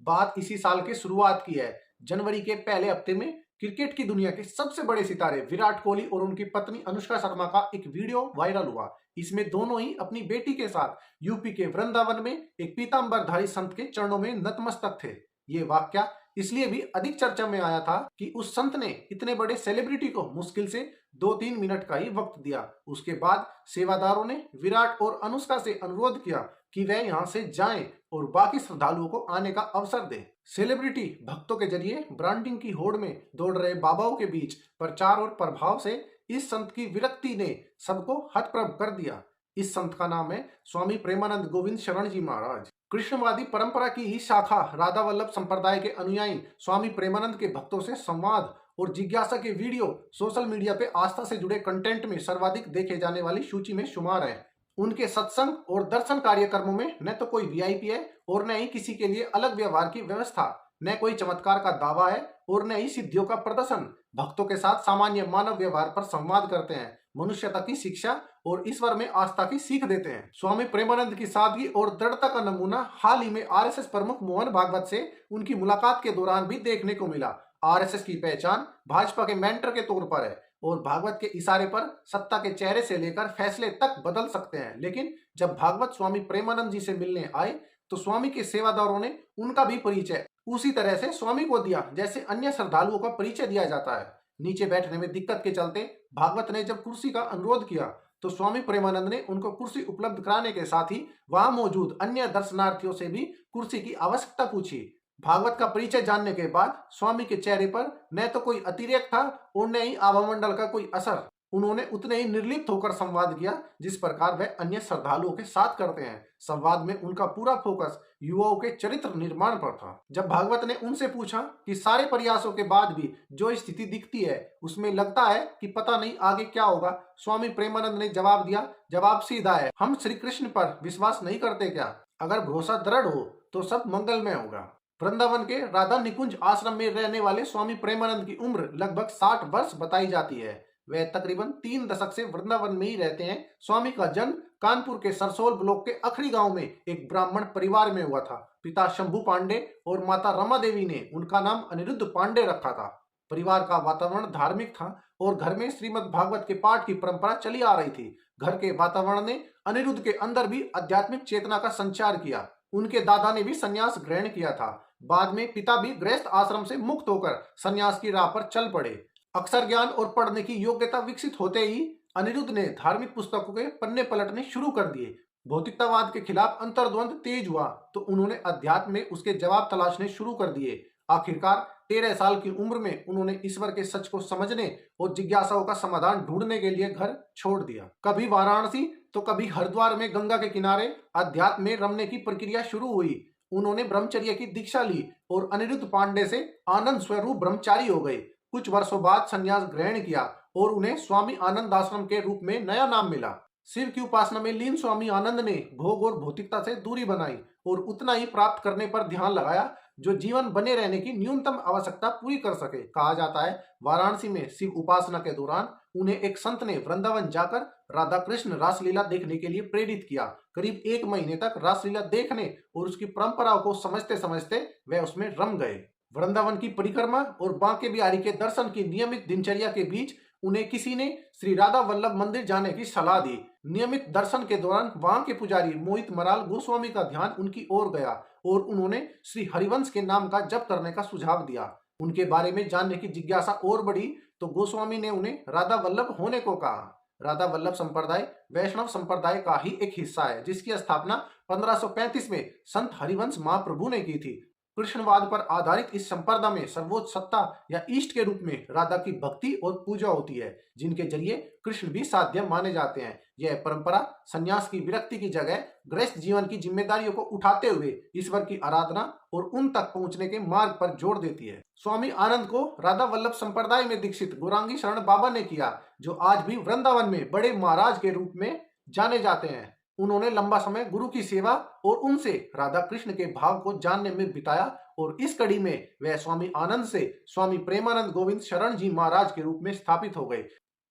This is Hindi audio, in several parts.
बात इसी साल के शुरुआत की है। जनवरी के पहले हफ्ते में क्रिकेट की दुनिया के सबसे बड़े सितारे विराट कोहली और उनकी पत्नी अनुष्का शर्मा का एक वीडियो वायरल हुआ। इसमें दोनों ही अपनी बेटी के साथ यूपी के वृंदावन में एक पीतांबरधारी संत के चरणों में नतमस्तक थे। ये वाकया इसलिए भी अधिक चर्चा में आया था कि उस संत ने इतने बड़े सेलिब्रिटी को मुश्किल से 2-3 मिनट का ही वक्त दिया। उसके बाद सेवादारों ने विराट और अनुष्का से अनुरोध किया कि वह यहाँ से जाएं और बाकी श्रद्धालुओं को आने का अवसर दें। सेलिब्रिटी भक्तों के जरिए ब्रांडिंग की होड़ में दौड़ रहे बाबाओं के बीच प्रचार और प्रभाव से इस संत की विरक्ति ने सबको हतप्रभ कर दिया। इस संत का नाम है स्वामी प्रेमानंद गोविंद शरण जी महाराज। कृष्णवादी परंपरा की ही शाखा राधा वल्लभ संप्रदाय के अनुयायी स्वामी प्रेमानंद के भक्तों से संवाद और जिज्ञासा के वीडियो सोशल मीडिया पे आस्था से जुड़े कंटेंट में सर्वाधिक देखे जाने वाली सूची में शुमार है। उनके सत्संग और दर्शन कार्यक्रमों में न तो कोई वीआईपी है और न ही किसी के लिए अलग व्यवहार की व्यवस्था, न कोई चमत्कार का दावा है और न ही सिद्धियों का प्रदर्शन। भक्तों के साथ सामान्य मानव व्यवहार पर संवाद करते हैं, मनुष्यता की शिक्षा और ईश्वर में आस्था की सीख देते हैं। स्वामी प्रेमानंद की सादगी और दृढ़ता का नमूना हाल ही में आरएसएस प्रमुख मोहन भागवत से उनकी मुलाकात के दौरान भी देखने को मिला। आरएसएस की पहचान भाजपा के मेंटर के तौर पर है और भागवत के इशारे पर सत्ता के चेहरे से लेकर फैसले तक बदल सकते हैं। लेकिन जब भागवत स्वामी प्रेमानंद जी से मिलने आए तो स्वामी के सेवादारों ने उनका भी परिचय उसी तरह से स्वामी को दिया जैसे अन्य श्रद्धालुओं का परिचय दिया जाता है। नीचे बैठने में दिक्कत के चलते भागवत ने जब कुर्सी का अनुरोध किया तो स्वामी प्रेमानंद ने उनको कुर्सी उपलब्ध कराने के साथ ही वहां मौजूद अन्य दर्शनार्थियों से भी कुर्सी की आवश्यकता पूछी। भागवत का परिचय जानने के बाद स्वामी के चेहरे पर न तो कोई अतिरेक था और न ही आभामंडल का कोई असर। उन्होंने उतने ही निर्लिप्त होकर संवाद किया जिस प्रकार वह अन्य श्रद्धालुओं के साथ करते हैं। संवाद में उनका पूरा फोकस युवाओं के चरित्र निर्माण पर था। जब भागवत ने उनसे पूछा कि सारे प्रयासों के बाद भी जो स्थिति दिखती है उसमें लगता है कि पता नहीं आगे क्या होगा, स्वामी प्रेमानंद ने जवाब दिया, जवाब सीधा है, हम श्री कृष्ण पर विश्वास नहीं करते क्या? अगर भरोसा दृढ़ हो तो सब मंगलमय होगा। वृंदावन के राधा निकुंज आश्रम में रहने वाले स्वामी प्रेमानंद की उम्र लगभग 60 वर्ष बताई जाती है। वे तकरीबन 3 दशक से वृंदावन में ही रहते हैं। स्वामी का जन्म कानपुर के सरसोल ब्लॉक के अखरी गांव में एक ब्राह्मण परिवार में हुआ था। पिता शंभू पांडे और माता रमा देवी ने उनका नाम अनिरुद्ध पांडे रखा था। परिवार का वातावरण धार्मिक था और घर में श्रीमद् भागवत के पाठ की परंपरा चली आ रही थी। घर के वातावरण ने अनिरुद्ध के अंदर भी आध्यात्मिक चेतना का संचार किया। उनके दादा ने भी संन्यास ग्रहण किया था। बाद में पिता भी गृहस्थ आश्रम से मुक्त होकर संन्यास की राह पर चल पड़े। अक्षर ज्ञान और पढ़ने की योग्यता विकसित होते ही अनिरुद्ध ने धार्मिक पुस्तकों के पन्ने पलटने शुरू कर दिए। भौतिकतावाद के खिलाफ अंतर्द्वंद तेज हुआ तो उन्होंने अध्यात्म में उसके जवाब तलाशने शुरू कर दिए। आखिरकार 13 साल की उम्र में उन्होंने ईश्वर के सच को समझने और जिज्ञासाओं का समाधान ढूंढने के लिए घर छोड़ दिया। कभी वाराणसी तो कभी हरिद्वार में गंगा के किनारे अध्यात्म में रमने की प्रक्रिया शुरू हुई। उन्होंने ब्रह्मचर्य की दीक्षा ली और अनिरुद्ध पांडे से आनंद स्वरूप ब्रह्मचारी हो गए। कुछ वर्षों बाद संन्यास ग्रहण किया और उन्हें स्वामी आनंद आश्रम के रूप में नया नाम मिला। शिव की उपासना में लीन स्वामी आनंद ने भोग और भौतिकता से दूरी बनाई और उतना ही प्राप्त करने पर ध्यान लगाया जो जीवन बने रहने की न्यूनतम आवश्यकता पूरी कर सके। कहा जाता है वाराणसी में शिव उपासना के दौरान उन्हें एक संत ने वृंदावन जाकर राधा कृष्ण रासलीला देखने के लिए प्रेरित किया। करीब 1 महीने तक रासलीला देखने और उसकी परंपराओं को समझते समझते वे उसमें रम गए। वृंदावन की परिक्रमा और बांके बिहारी के दर्शन की नियमित दिनचर्या के बीच उन्हें किसी ने श्री राधा वल्लभ मंदिर जाने की सलाह दी। नियमित दर्शन के दौरान वहां के पुजारी मोहित मराल गोस्वामी का ध्यान उनकी ओर गया और उन्होंने श्री हरिवंश के नाम का जप करने का सुझाव दिया। उनके बारे में जानने की जिज्ञासा और बढ़ी तो गोस्वामी ने उन्हें राधा वल्लभ होने को कहा। राधा वल्लभ संप्रदाय वैष्णव संप्रदाय का ही एक हिस्सा है जिसकी स्थापना 1535 में संत हरिवंश महाप्रभु ने की थी। कृष्णवाद पर आधारित इस संप्रदाय में सर्वोच्च सत्ता या ईष्ट के रूप में राधा की भक्ति और पूजा होती है जिनके जरिए कृष्ण भी साध्य माने जाते हैं। यह परंपरा संन्यास की विरक्ति की जगह गृहस्थ जीवन की जिम्मेदारियों को उठाते हुए ईश्वर की आराधना और उन तक पहुंचने के मार्ग पर जोर देती है। स्वामी आनंद को राधा वल्लभ संप्रदाय में दीक्षित गौरांगी शरण बाबा ने किया जो आज भी वृंदावन में बड़े महाराज के रूप में जाने जाते हैं। उन्होंने लंबा समय गुरु की सेवा और उनसे राधा कृष्ण के भाव को जानने में बिताया और इस कड़ी में वह स्वामी आनंद से स्वामी प्रेमानंद गोविंद शरण जी महाराज के रूप में स्थापित हो गए।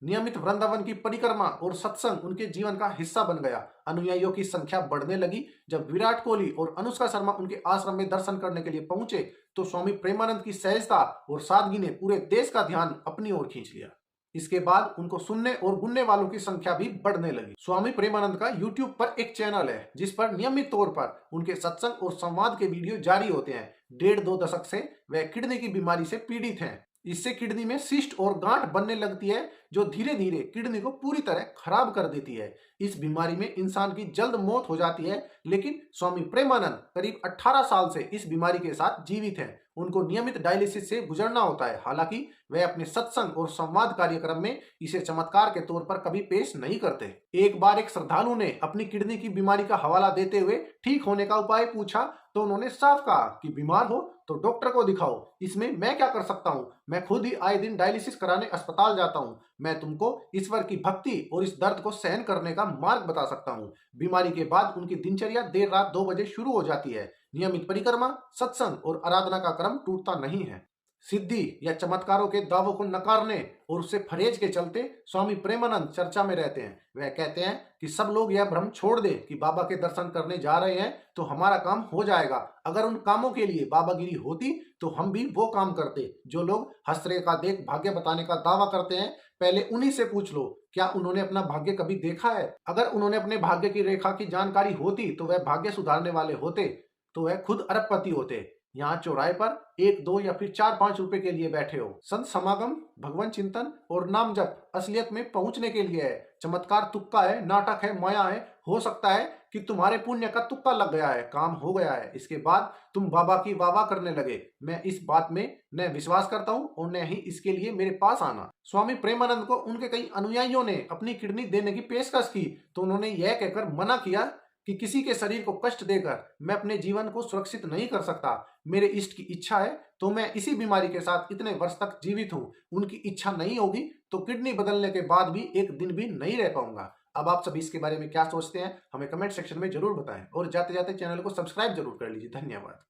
नियमित वृंदावन की परिक्रमा और सत्संग उनके जीवन का हिस्सा बन गया। अनुयायियों की संख्या बढ़ने लगी। जब विराट कोहली और अनुष्का शर्मा उनके आश्रम में दर्शन करने के लिए पहुंचे तो स्वामी प्रेमानंद की सहजता और सादगी ने पूरे देश का ध्यान अपनी ओर खींच लिया। इसके बाद उनको सुनने और गुनने वालों की संख्या भी बढ़ने लगी। स्वामी प्रेमानंद का YouTube पर एक चैनल है जिस पर नियमित तौर पर उनके सत्संग और संवाद के वीडियो जारी होते हैं। 1.5-2 दशक से वह किडनी की बीमारी से पीड़ित हैं। इससे किडनी में सिस्ट और गांठ बनने लगती है जो धीरे धीरे किडनी को पूरी तरह खराब कर देती है। इस बीमारी में इंसान की जल्द मौत हो जाती है, लेकिन स्वामी प्रेमानंद करीब 18 साल से इस बीमारी के साथ जीवित हैं। उनको नियमित डायलिसिस से गुजरना होता है। हालांकि वे अपने सत्संग और संवाद कार्यक्रम में इसे चमत्कार के तौर पर कभी पेश नहीं करते। एक बार एक श्रद्धालु ने अपनी किडनी की बीमारी का हवाला देते हुए ठीक होने का उपाय पूछा तो उन्होंने साफ कहा कि बीमार हो तो डॉक्टर को दिखाओ, इसमें मैं क्या कर सकता हूँ। मैं खुद ही आए दिन डायलिसिस कराने अस्पताल जाता हूँ। मैं तुमको ईश्वर की भक्ति और इस दर्द को सहन करने का मार्ग बता सकता हूँ। बीमारी के बाद उनकी दिनचर्या देर रात 2 बजे शुरू हो जाती है। नियमित परिक्रमा, सत्संग और आराधना का क्रम टूटता नहीं है। सिद्धि या चमत्कारों के दावों को नकारने और उससे परहेज के चलते स्वामी प्रेमानंद चर्चा में रहते हैं। वह कहते हैं कि सब लोग यह भ्रम छोड़ दे कि बाबा के दर्शन करने जा रहे हैं तो हमारा काम हो जाएगा। अगर उन कामों के लिए बाबागिरी होती तो हम भी वो काम करते। जो लोग हस्तरेखा देख भाग्य बताने का दावा करते हैं, पहले उन्हीं से पूछ लो क्या उन्होंने अपना भाग्य कभी देखा है। अगर उन्होंने अपने भाग्य की रेखा की जानकारी होती तो वह भाग्य सुधारने वाले होते, तो वह खुद अरबपति होते। यहाँ चौराहे पर 1-2 या फिर 4-5 रुपए के लिए बैठे हो। संत समागम, भगवान चिंतन और नाम जप असलियत में पहुंचने के लिए है। चमत्कार तुक्का है, नाटक है, माया है। हो सकता है कि तुम्हारे पुण्य का तुक्का लग गया है, काम हो गया है, इसके बाद तुम बाबा की वाह करने लगे। मैं इस बात में न विश्वास करता हूँ और न ही इसके लिए मेरे पास आना। स्वामी प्रेमानंद को उनके कई अनुयायियों ने अपनी किडनी देने की पेशकश की तो उन्होंने यह कहकर मना किया कि किसी के शरीर को कष्ट देकर मैं अपने जीवन को सुरक्षित नहीं कर सकता। मेरे इष्ट की इच्छा है तो मैं इसी बीमारी के साथ इतने वर्ष तक जीवित हूँ। उनकी इच्छा नहीं होगी तो किडनी बदलने के बाद भी एक दिन भी नहीं रह पाऊंगा। अब आप सभी इसके बारे में क्या सोचते हैं हमें कमेंट सेक्शन में जरूर बताएं और जाते जाते चैनल को सब्सक्राइब जरूर कर लीजिए। धन्यवाद।